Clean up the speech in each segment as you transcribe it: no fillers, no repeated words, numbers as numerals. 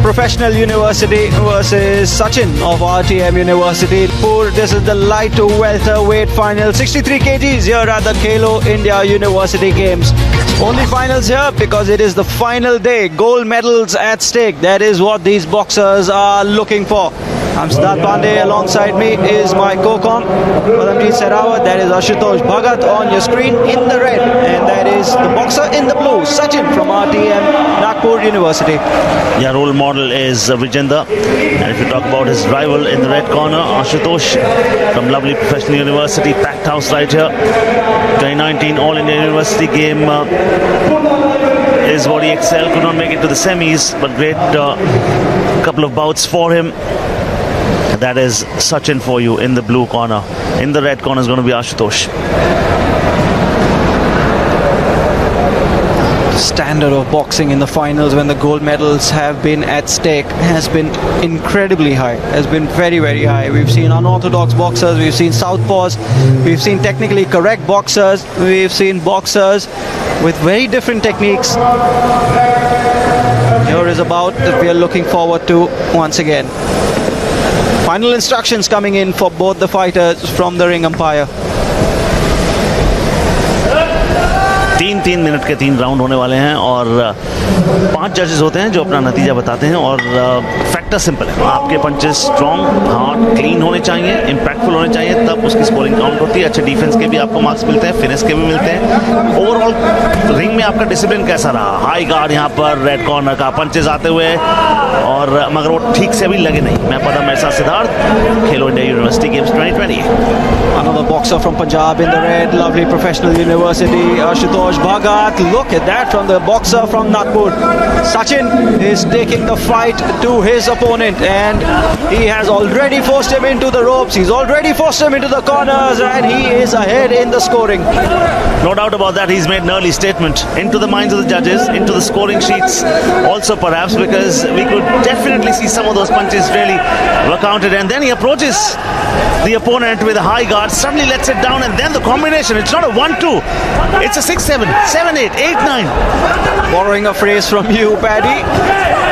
Professional University versus Sachin of RTM University. This is the light welterweight final, 63 kgs here at the Khelo India University Games. Only finals here because it is the final day. Gold medals at stake. That is what these boxers are looking for. I'm Siddharth Pandey. Alongside me is my co-com, Padamjeet Sehrawat. That is Ashutosh Bhagat on your screen in the red. And that is the boxer in the blue, Sachin from RTM Nagpur University. Yeah, role model is Vijender. And if you talk about his rival in the red corner, Ashutosh from lovely Professional University, packed house right here. 2019 All India University game is what he excelled. Could not make it to the semis, but great couple of bouts for him. That is Sachin for you in the blue corner. In the red corner is going to be Ashutosh. The standard of boxing in the finals when the gold medals have been at stake has been incredibly high, has been very, very high. We've seen unorthodox boxers, we've seen southpaws, we've seen technically correct boxers, we've seen boxers with very different techniques. Here is a bout that we are looking forward to once again. Final instructions coming in for both the fighters from the ring umpire. 3 minute के 3 round होने वाले हैं और 5 जजेस होते हैं जो अपना नतीजा बताते हैं और फैक्टर सिंपल है, आपके पंचेस स्ट्रॉन्ग, हार्ड, क्लीन होने चाहिए, इंपैक्टफुल होने चाहिए, तब उसकी स्कोरिंग काउंट होती है। अच्छे डिफेंस के भी आपको मार्क्स मिलते हैं, फिनिश के भी मिलते हैं। ओवरऑल रिंग में आपका डिसिप्लिन कैसा रहा? हाई गार्ड यहाँ पर रेड कॉर्नर का, पंचेस आते हुए और मगर वो ठीक से अभी लगे नहीं। मैं पता मेरे साथ सिद्धार्थ, खेलो India university games 2020। Another boxer from Punjab in the red, lovely Professional University, Ashutosh Bhagat. Look at that from the boxer from Nagpur. Sachin is taking the fight to his opponent and he has already forced him into the ropes. He's already forced him into the corners and he is ahead in the scoring. No doubt about that. He's made an early statement into the minds of the judges, into the scoring sheets also perhaps, because we could definitely see some of those punches really were counted, and then he approaches the opponent with a high guard, suddenly lets it down, and then the combination, it's not a 1-2, it's a 6-7, 7-8, 8-9. Borrowing a phrase from you, Paddy,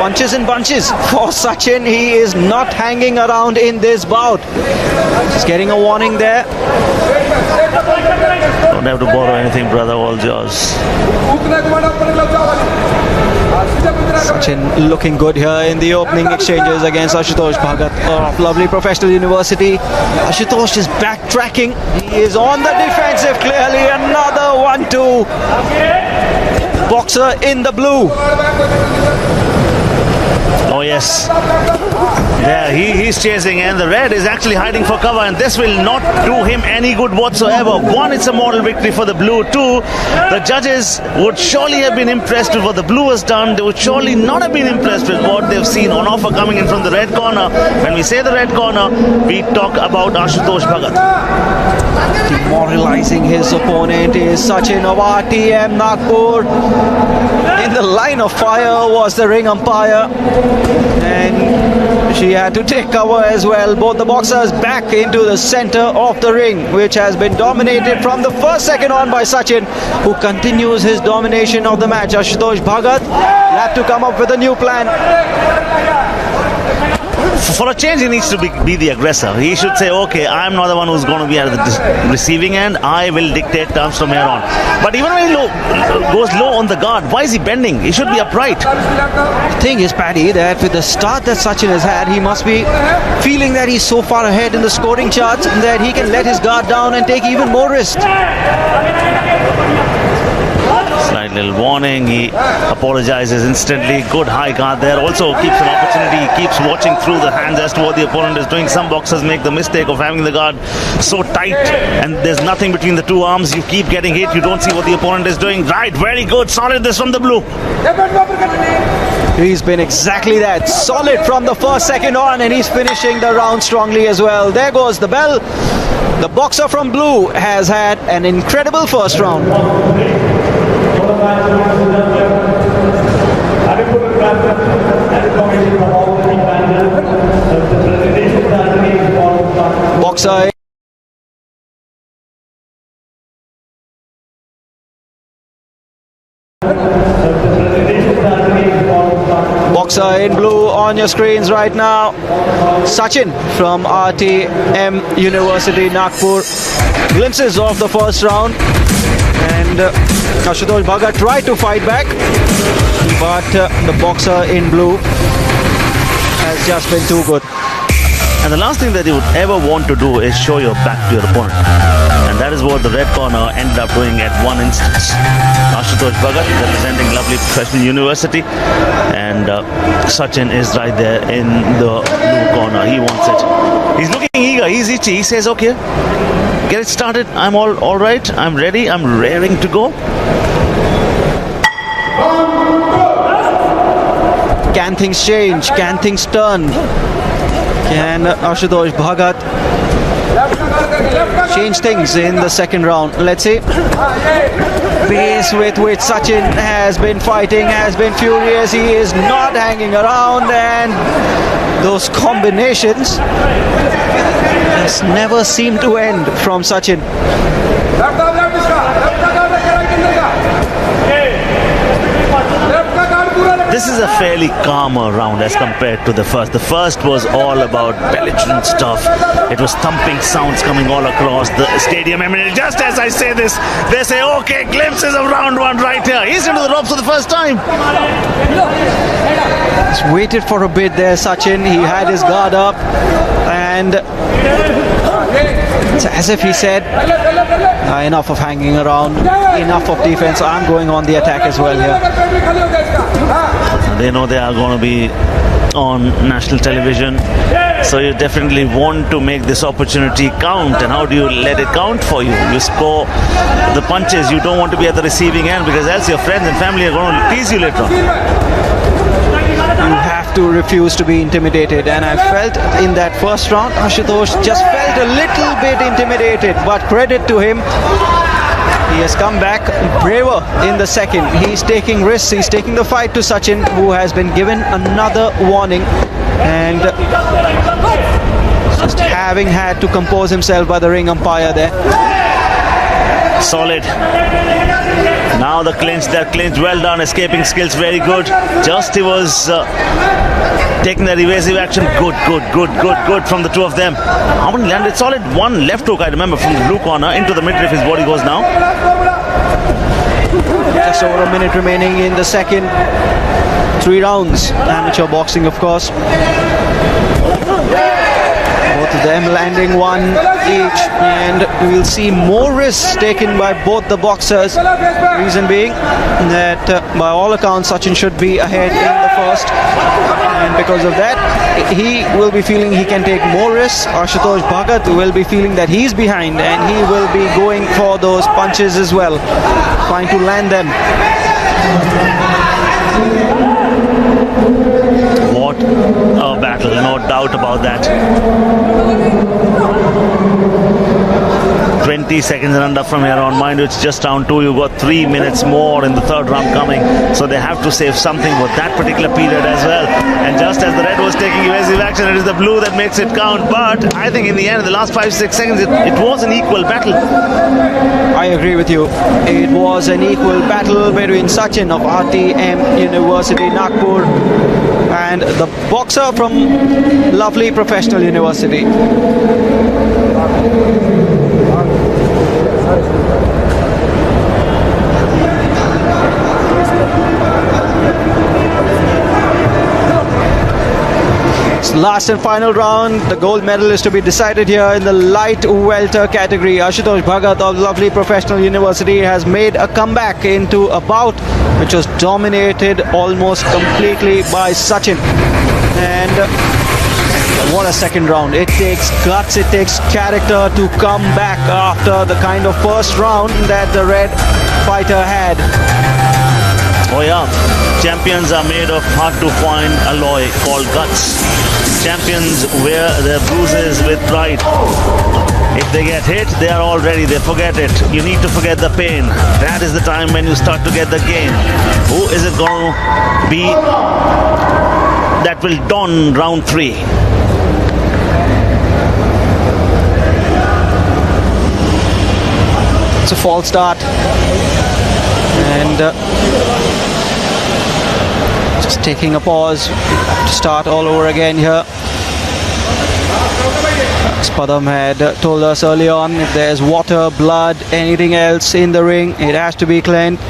punches in bunches for Sachin. He is not hanging around in this bout. Just getting a warning there. Don't have to borrow anything, brother, all yours. Sachin looking good here in the opening exchanges against Ashutosh Bhagat of lovely Professional University. Ashutosh is backtracking. He is on the defensive clearly. Another 1-2. Boxer in the blue. Oh yes, there he's chasing, and the red is actually hiding for cover, and this will not do him any good whatsoever. 1, it's a moral victory for the blue. 2, the judges would surely have been impressed with what the blue has done. They would surely not have been impressed with what they've seen on offer coming in from the red corner. When we say the red corner, we talk about Ashutosh Bhagat. Demoralizing his opponent is Sachin of RTM Nagpur. In the line of fire was the ring umpire, and she had to take cover as well. Both the boxers back into the center of the ring, which has been dominated from the first second on by Sachin, who continues his domination of the match. Ashutosh Bhagat had to come up with a new plan. For a change, he needs to be the aggressor. He should say, okay, I'm not the one who's going to be at the receiving end. I will dictate terms from here on. But even when he goes low on the guard, why is he bending? He should be upright. The thing is, Paddy, that with the start that Sachin has had, he must be feeling that he's so far ahead in the scoring charts that he can let his guard down and take even more risk. Slight little warning. He apologizes instantly. Good high guard there. Also keeps an opportunity. He keeps watching through the hands as to what the opponent is doing. Some boxers make the mistake of having the guard so tight and there's nothing between the two arms. You keep getting hit. You don't see what the opponent is doing. Right. Very good. Solid this from the blue. He's been exactly that. Solid from the first second on, and he's finishing the round strongly as well. There goes the bell. The boxer from blue has had an incredible first round. Boxer boxer in blue on your screens right now. Sachin from RTM University, Nagpur. Glimpses of the first round. And Ashutosh Bhagat tried to fight back, but the boxer in blue has just been too good. And the last thing that you would ever want to do is show your back to your opponent. And that is what the red corner ended up doing at one instance. Ashutosh Bhagat representing lovely professional university. And Sachin is right there in the blue corner. He wants it. He's looking eager. He's itchy. He says, okay, get it started. I'm all right. I'm ready. I'm raring to go. Can things change? Can things turn? Can Ashutosh Bhagat change things in the second round? Let's see. Pace with which Sachin has been fighting has been furious. He is not hanging around, and those combinations just never seem to end from Sachin. This is a fairly calmer round as compared to the first. The first was all about belligerent stuff. It was thumping sounds coming all across the stadium. I mean, just as I say this, they say, okay, glimpses of round one right here. He's into the ropes for the first time. Just waited for a bit there, Sachin. He had his guard up, and it's as if he said, enough of hanging around, enough of defense. I'm going on the attack as well here. They know they are going to be on national television, so you definitely want to make this opportunity count. And how do you let it count for you? You score the punches. You don't want to be at the receiving end, because else your friends and family are going to tease you later on. You have to refuse to be intimidated, and I felt in that first round Ashutosh just felt a little bit intimidated, but credit to him, he has come back braver in the second. He's taking risks. He's taking the fight to Sachin, who has been given another warning, and just having had to compose himself by the ring umpire there. Solid. Now the clinch, well done. Escaping skills, very good. Just he was taking that evasive action. Good from the two of them. Aman landed solid. One left hook, I remember, from the blue corner into the midriff is what he goes now. Just over a minute remaining in the second. 3 rounds. Amateur boxing, of course. Both of them landing one each, and we'll see more risks taken by both the boxers. Reason being that by all accounts Sachin should be ahead in the first, and because of that he will be feeling he can take more risks. Ashutosh Bhagat will be feeling that he's behind, and he will be going for those punches as well, trying to land them. What a battle, no doubt about that. 20 seconds and under from here on. Mind you, it's just round 2. You've got 3 minutes more in the third round coming, so they have to save something for that particular period as well. And just as the red was taking evasive action, it is the blue that makes it count. But I think in the end, in the last 5-6 seconds, it was an equal battle. I agree with you. It was an equal battle between Sachin of RTM University, Nagpur, and the boxer from lovely professional university. Last and final round. The gold medal is to be decided here in the light welter category. Ashutosh Bhagat of lovely professional university has made a comeback into a bout which was dominated almost completely by Sachin. And what a second round. It takes guts, it takes character to come back after the kind of first round that the red fighter had. Oh yeah, champions are made of hard-to-find alloy called guts. Champions wear their bruises with pride. If they get hit, they are all ready. They forget it. You need to forget the pain. That is the time when you start to get the gain. Who is it going to be that will don round 3? It's a false start. And Just taking a pause to start all over again here. Spadam had told us early on, if there's water, blood, anything else in the ring, it has to be cleansed.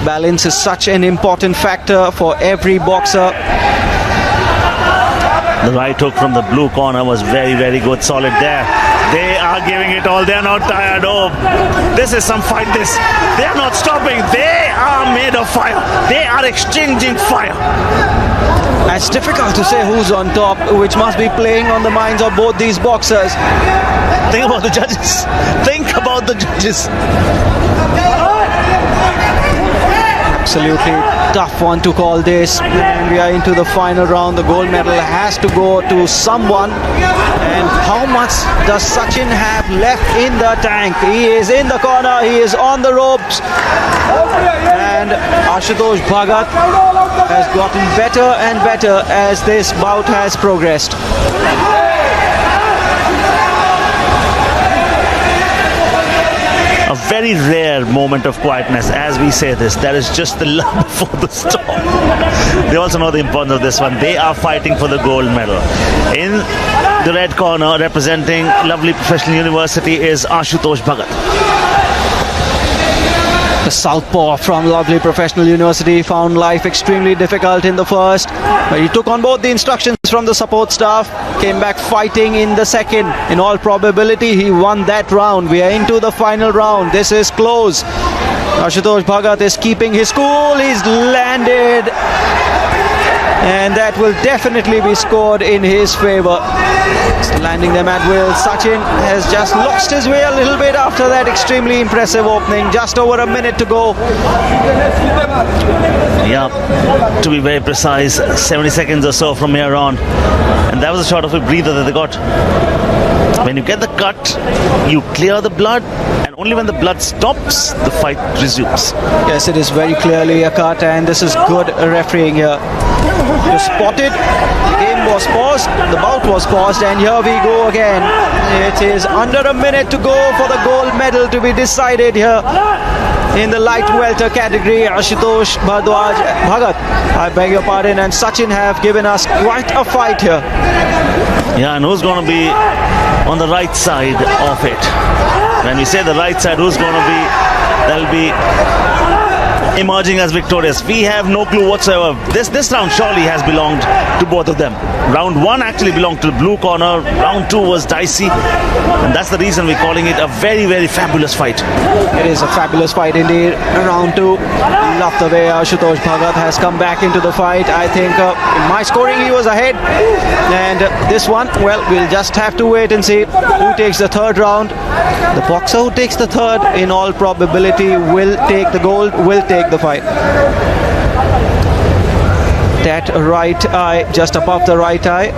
Balance is such an important factor for every boxer. The right hook from the blue corner was very, very good. Solid there. They are giving it all. They are not tired. Oh, this is some fight. They are not stopping. They are made of fire. They are exchanging fire. It's difficult to say who's on top, which must be playing on the minds of both these boxers. Think about the judges. Think about the judges. Absolutely tough one to call this. And we are into the final round. The gold medal has to go to someone. And how much does Sachin have left in the tank? He is in the corner. He is on the ropes. And Ashutosh Bhagat has gotten better and better as this bout has progressed. A very rare moment of quietness as we say this. That is just the love before the storm. They also know the importance of this one. They are fighting for the gold medal. In the red corner, representing Lovely Professional University, is Ashutosh Bhagat. The southpaw from Lovely Professional University found life extremely difficult in the first, but he took on board the instructions from the support staff, came back fighting in the second. In all probability, he won that round. We are into the final round. This is close. Ashutosh Bhagat is keeping his cool. He's landed, and that will definitely be scored in his favor. Landing them at will. Sachin has just lost his way a little bit after that extremely impressive opening. Just over a minute to go. Yeah, to be very precise, 70 seconds or so from here on. And that was a shot of a breather that they got. When you get the cut, you clear the blood, and only when the blood stops, the fight resumes. Yes, it is very clearly a cut, and this is good refereeing here. You spotted, the game was paused, the bout was paused, and here we go again. It is under a minute to go for the gold medal to be decided here in the light welter category. Ashutosh Bhagat, I beg your pardon, and Sachin have given us quite a fight here. Yeah, and who's going to be on the right side of it? When we say the right side, who's going to be, that'll be emerging as victorious. We have no clue whatsoever. This round surely has belonged to both of them. Round one actually belonged to the blue corner. Round two was dicey, and that's the reason we're calling it a very, very fabulous fight. It is a fabulous fight indeed. Round two. Love the way Ashutosh Bhagat has come back into the fight. I think in my scoring he was ahead, and this one, well, we'll just have to wait and see who takes the third round. The boxer who takes the third, in all probability, will take the gold, will take the fight. That right eye, just above the right eye,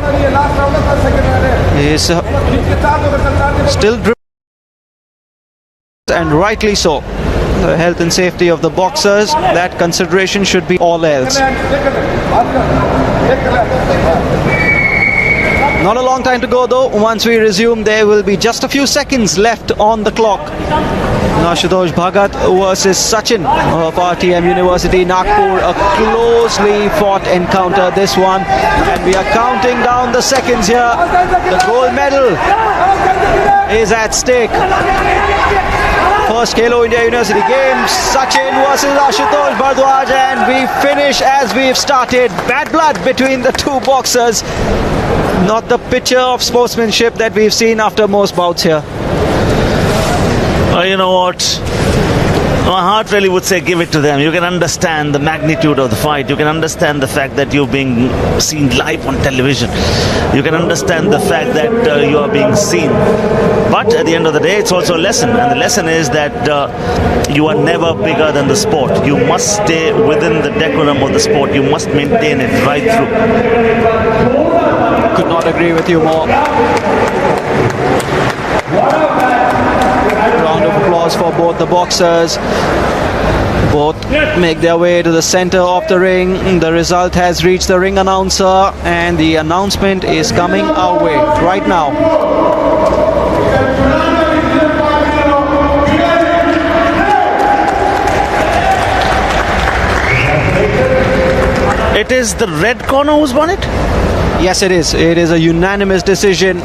is still dripping, and rightly so. The health and safety of the boxers, that consideration should be all else. Not a long time to go though. Once we resume, there will be just a few seconds left on the clock. Ashutosh Bhagat versus Sachin of RTM University Nagpur. A closely fought encounter, this one. And we are counting down the seconds here. The gold medal is at stake. First Khelo India University Games, Sachin versus Ashutosh Bhagat, and we finish as we've started. Bad blood between the two boxers. Not the picture of sportsmanship that we've seen after most bouts here. You know what? My heart really would say give it to them. You can understand the magnitude of the fight. You can understand the fact that you're being seen live on television. You can understand the fact that you are being seen. But at the end of the day, it's also a lesson. And the lesson is that you are never bigger than the sport. You must stay within the decorum of the sport. You must maintain it right through. Could not agree with you more. Round of applause for both the boxers. Both make their way to the center of the ring. The result has reached the ring announcer, and the announcement is coming our way right now. it is the red corner who's won it? Yes, it is. It is a unanimous decision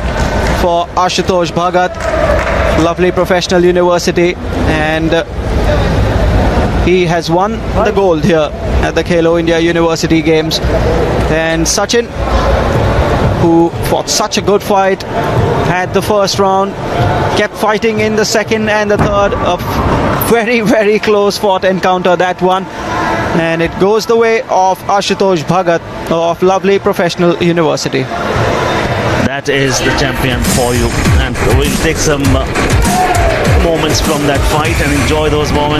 for Ashutosh Bhagat, lovely professional university, and he has won the gold here at the Khelo India University Games. And Sachin, who fought such a good fight, had the first round, kept fighting in the second and the third. A very, very close fought encounter, that one. And it goes the way of Ashutosh Bhagat of lovely professional university. That is the champion for you. And we'll take some moments from that fight and enjoy those moments.